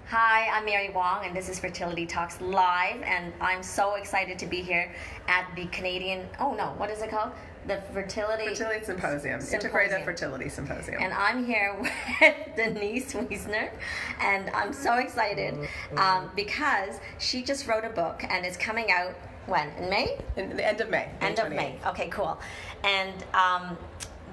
Hi, I'm Mary Wong, and this is Fertility Talks Live, and I'm so excited to be here at the Canadian, what is it called? The Fertility Symposium. Integrated Fertility Symposium. And I'm here with Denise Wiesner, and I'm so excited because she just wrote a book, and it's coming out when? In May? In the end of May. End of May. Okay, cool. And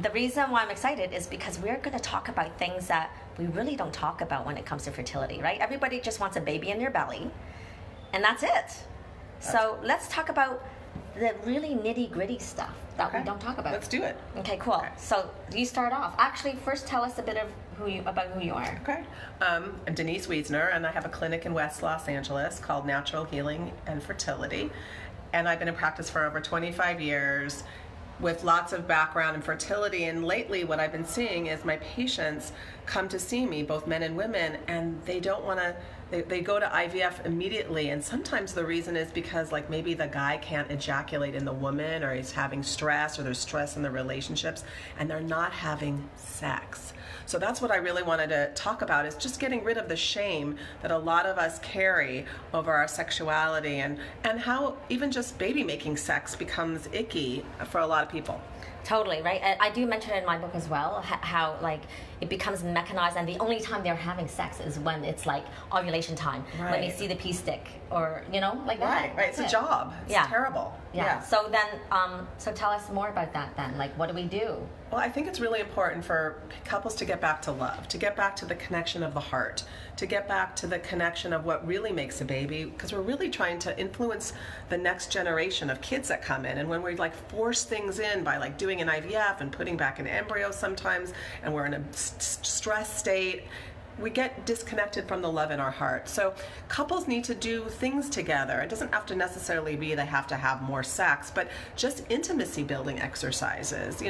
the reason why I'm excited is because we're going to talk about things that we really don't talk about when it comes to fertility, right? Everybody just wants a baby in their belly, and that's it. So let's talk about the really nitty-gritty stuff that we don't talk about. Let's do it. Okay, cool. Okay. So you start off. Actually, first tell us a bit of who you are. Okay. I'm Denise Wiesner, and I have a clinic in West Los Angeles called Natural Healing and Fertility, and I've been in practice for over 25 years. With lots of background in fertility, and lately what I've been seeing is my patients come to see me, both men and women, and they don't want to, they go to IVF immediately, and sometimes the reason is because like maybe the guy can't ejaculate in the woman, or he's having stress, or there's stress in the relationships, and they're not having sex. So that's what I really wanted to talk about, is just getting rid of the shame that a lot of us carry over our sexuality, and how even just baby making sex becomes icky for a lot of people. Totally, right? I do mention it in my book as well, how like it becomes mechanized, and the only time they're having sex is when it's like ovulation time, when they see the pee stick, or like that. Right. It's a job. It's terrible. Yeah. So then, so tell us more about that then. Like, what do we do? Well, I think it's really important for couples to get back to love, to get back to the connection of the heart, to get back to the connection of what really makes a baby, because we're really trying to influence the next generation of kids that come in. And when we like force things in by like doing an IVF and putting back an embryo sometimes, and we're in a stress state, we get disconnected from the love in our heart. So couples need to do things together. It doesn't have to necessarily be they have to have more sex, but just intimacy building exercises,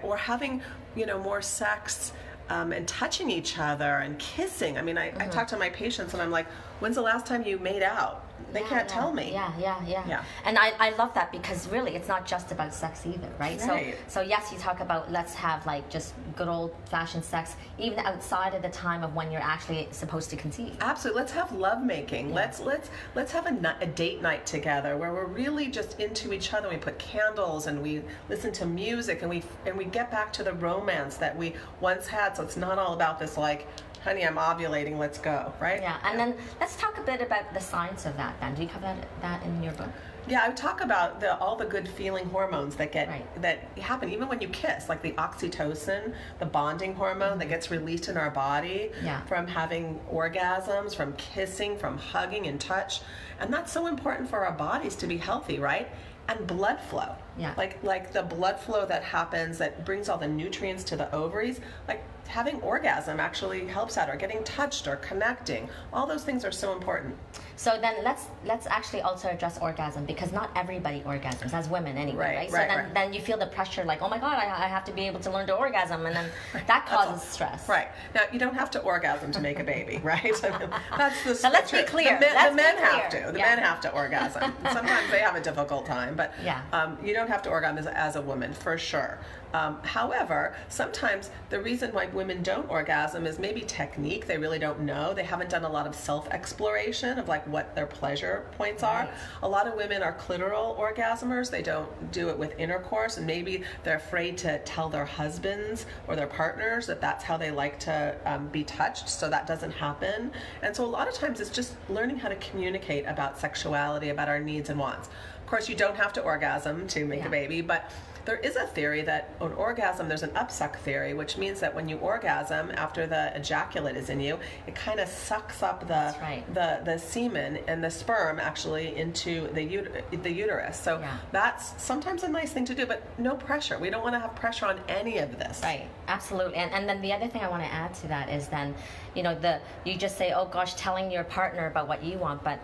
or having, more sex and touching each other and kissing. I mean, I talk to my patients and I'm like, when's the last time you made out? They can't tell me. Yeah. And I love that, because really it's not just about sex either, right? So yes, you talk about let's have like just good old fashioned sex, even outside of the time of when you're actually supposed to conceive. Absolutely. Let's have love making. Yeah. Let's have a date night together where we're really just into each other. We put candles and we listen to music, and we get back to the romance that we once had. So it's not all about this like, honey, I'm ovulating, let's go, right? Yeah, and then let's talk a bit about the science of that then. Do you cover that in your book? Yeah, I talk about all the good feeling hormones that happen even when you kiss, like the oxytocin, the bonding hormone that gets released in our body from having orgasms, from kissing, from hugging and touch. And that's so important for our bodies to be healthy, right? And blood flow. Yeah. Like the blood flow that happens, that brings all the nutrients to the ovaries, like having orgasm actually helps that, or getting touched or connecting. All those things are so important. So then let's actually also address orgasm, because not everybody orgasms, as women anyway, right? Then you feel the pressure, like, oh my God, I have to be able to learn to orgasm, and then that causes stress. Right. Now, you don't have to orgasm to make a baby, right? I mean, that's the so let's be clear. The men have to. The men have to orgasm. Sometimes they have a difficult time, but you don't have to orgasm as a woman, for sure. However, sometimes the reason why women don't orgasm is maybe technique. They really don't know. They haven't done a lot of self-exploration of like what their pleasure points are. A lot of women are clitoral orgasmers. They don't do it with intercourse, and maybe they're afraid to tell their husbands or their partners that that's how they like to be touched, so that doesn't happen. And so a lot of times it's just learning how to communicate about sexuality, about our needs and wants. Of course, you don't have to orgasm to make a baby, but there is a theory that an orgasm, there's an upsuck theory, which means that when you orgasm, after the ejaculate is in you, it kind of sucks up the semen and the sperm actually into the uterus. So that's sometimes a nice thing to do, but no pressure. We don't want to have pressure on any of this. Right, absolutely. And then the other thing I want to add to that is then, you just say, oh gosh, telling your partner about what you want, but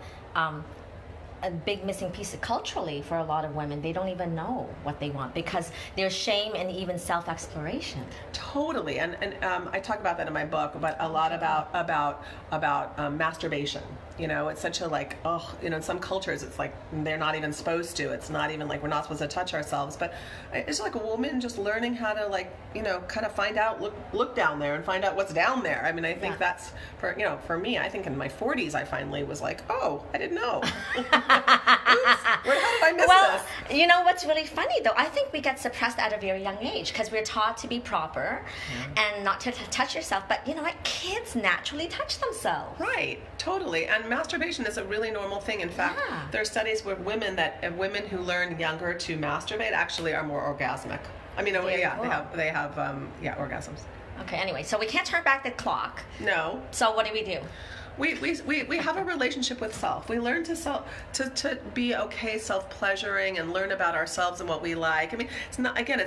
a big missing piece culturally for a lot of women. They don't even know what they want because there's shame and even self-exploration. Totally, and I talk about that in my book, but a lot about masturbation. You know, it's such a like, oh, you know, in some cultures it's like they're not even supposed to. It's not even like we're not supposed to touch ourselves. But it's like a woman just learning how to, like, you know, kind of find out, look down there and find out what's down there. I mean, I think that's for me. I think in my 40s I finally was like, oh, I didn't know. Oops, how did I miss this? Well, you know what's really funny though? I think we get suppressed at a very young age because we're taught to be proper and not to touch yourself. But you know what? Kids naturally touch themselves. Right. Totally. And masturbation is a really normal thing. In fact, there are studies where women who learn younger to masturbate actually are more orgasmic. I mean, they have orgasms. Okay. Anyway, so we can't turn back the clock. No. So what do? We have a relationship with self. We learn to be okay self-pleasuring and learn about ourselves and what we like. I mean, it's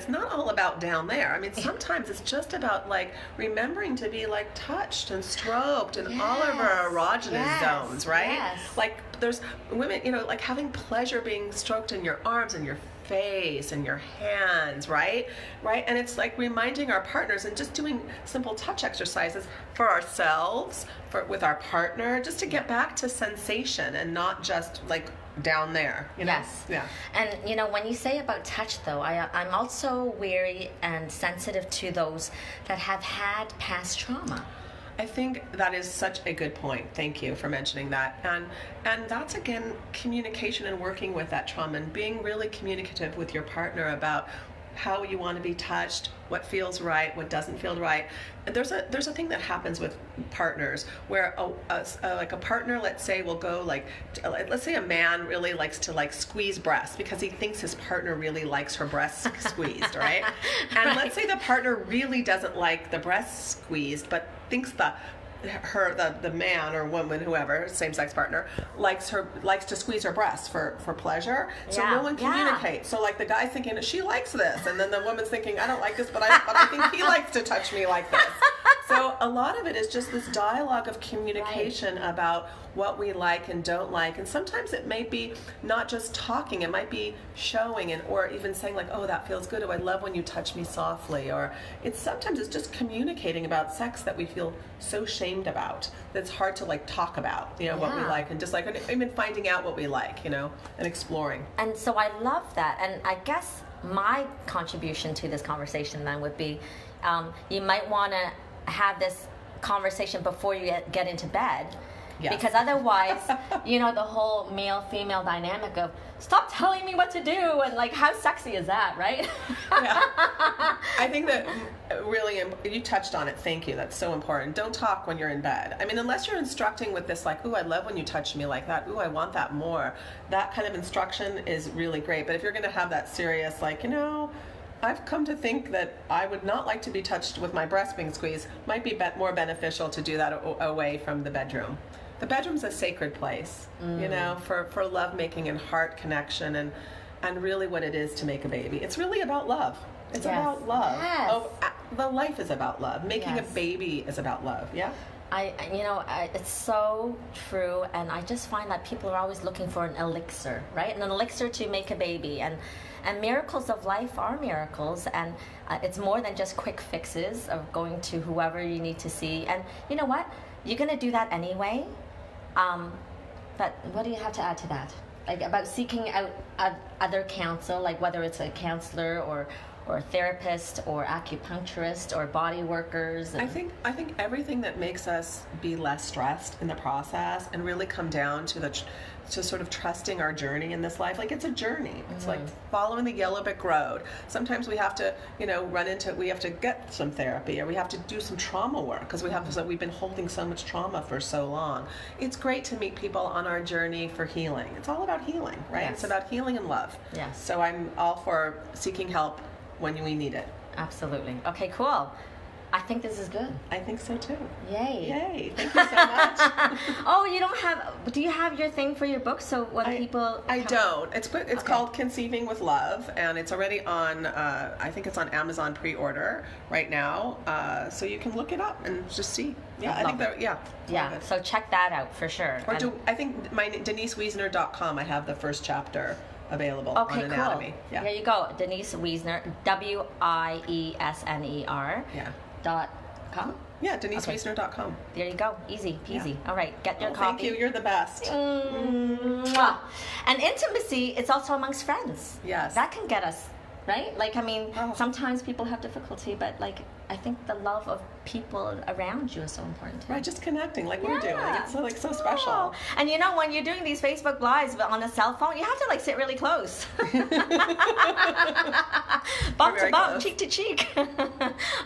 not all about down there. I mean, sometimes it's just about like remembering to be like touched and stroked and all of our erogenous zones, right? Yes. Like there's women, you know, like having pleasure being stroked in your arms and your face and your hands, right? And it's like reminding our partners and just doing simple touch exercises for ourselves, with our partner, just to get back to sensation and not just like down there. You know? Yes. Yeah. And you know, when you say about touch though, I'm also wary and sensitive to those that have had past trauma. I think that is such a good point. Thank you for mentioning that. And that's, again, communication and working with that trauma and being really communicative with your partner about how you want to be touched, what feels right, what doesn't feel right. And there's a thing that happens with partners where like a partner, let's say, will go like, let's say a man really likes to like squeeze breasts because he thinks his partner really likes her breasts squeezed, right? And let's say the partner really doesn't like the breasts squeezed, but thinks the man or woman, whoever, same-sex partner, likes to squeeze her breasts for pleasure. So no one communicates. So like the guy's thinking she likes this, and then the woman's thinking I don't like this, but I think he likes to touch me like this. So a lot of it is just this dialogue of communication about what we like and don't like, and sometimes it may be not just talking, it might be showing or even saying like, oh, that feels good, oh, I love when you touch me softly, or sometimes it's just communicating about sex that we feel so shamed about that it's hard to like talk about, you know, what we like, and just like even finding out what we like, you know, and exploring. And so I love that, and I guess my contribution to this conversation then would be you might want to have this conversation before you get into bed. Yes. Because otherwise, you know, the whole male-female dynamic of stop telling me what to do and like how sexy is that, right? Yeah. I think that really, you touched on it. Thank you. That's so important. Don't talk when you're in bed. I mean, unless you're instructing with this like, ooh, I love when you touch me like that. Ooh, I want that more. That kind of instruction is really great. But if you're going to have that serious, like, you know, I've come to think that I would not like to be touched with my breast being squeezed, might be more beneficial to do that away from the bedroom. The bedroom's a sacred place, you know, for lovemaking and heart connection and really what it is to make a baby. It's really about love. It's about love. Yes. Oh, the life is about love. Making a baby is about love. Yeah. It's so true, and I just find that people are always looking for an elixir, right? An elixir to make a baby, and miracles of life are miracles, and it's more than just quick fixes of going to whoever you need to see. And you know what? You're going to do that anyway. But what do you have to add to that? Like about seeking out other counsel, like whether it's a counselor or a therapist or acupuncturist or body workers. I think everything that makes us be less stressed in the process and really come down to sort of trusting our journey in this life. Like it's a journey. It's like following the yellow brick road. Sometimes we have to, you know, we have to get some therapy, or we have to do some trauma work because we've been holding so much trauma for so long. It's great to meet people on our journey for healing. It's all about healing, right? Yes. It's about healing and love. Yes. So I'm all for seeking help when we need it. Absolutely. Okay, cool. I think this is good. I think so too. Yay. Yay. Thank you so much. Oh, do you have your thing for your book? So when people... I don't. It's called Conceiving with Love, and it's already on, I think it's on Amazon pre-order right now. So you can look it up and just see. Yeah, I think that, yeah. Yeah, so check that out for sure. Or I think my DeniseWiesner.com, I have the first chapter available on anatomy. Cool. Yeah. There you go. Denise Wiesner, WIESNER. Yeah. .com? Yeah, DeniseWiesner.com. There you go. Easy peasy. Yeah. All right, get your copy. Thank you. You're the best. Mwah. And intimacy, it's also amongst friends. Yes. That can get us, right? Like, I mean, sometimes people have difficulty, but like, I think the love of people around you is so important too. Right, just connecting like we're doing. It's so special. And you know, when you're doing these Facebook Lives on a cell phone, you have to like sit really close. Bump to bump, close. Cheek to cheek.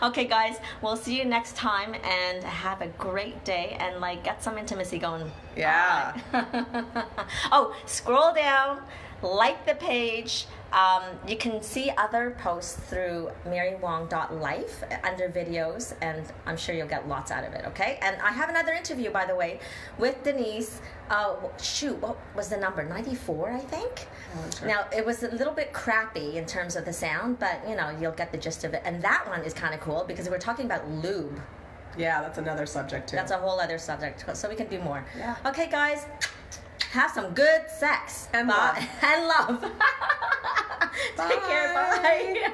Okay, guys, we'll see you next time, and have a great day, and like get some intimacy going. Yeah. Oh, scroll down, like the page. You can see other posts through marywong.life under videos, and I'm sure you'll get lots out of it, okay? And I have another interview, by the way, with Denise. What was the number? 94, I think? Sure. Now, it was a little bit crappy in terms of the sound, but, you know, you'll get the gist of it. And that one is kind of cool because we're talking about lube. Yeah, that's another subject, too. That's a whole other subject, so we can do more. Yeah. Okay, guys. Have some good sex. And love. And love. Take care. Bye.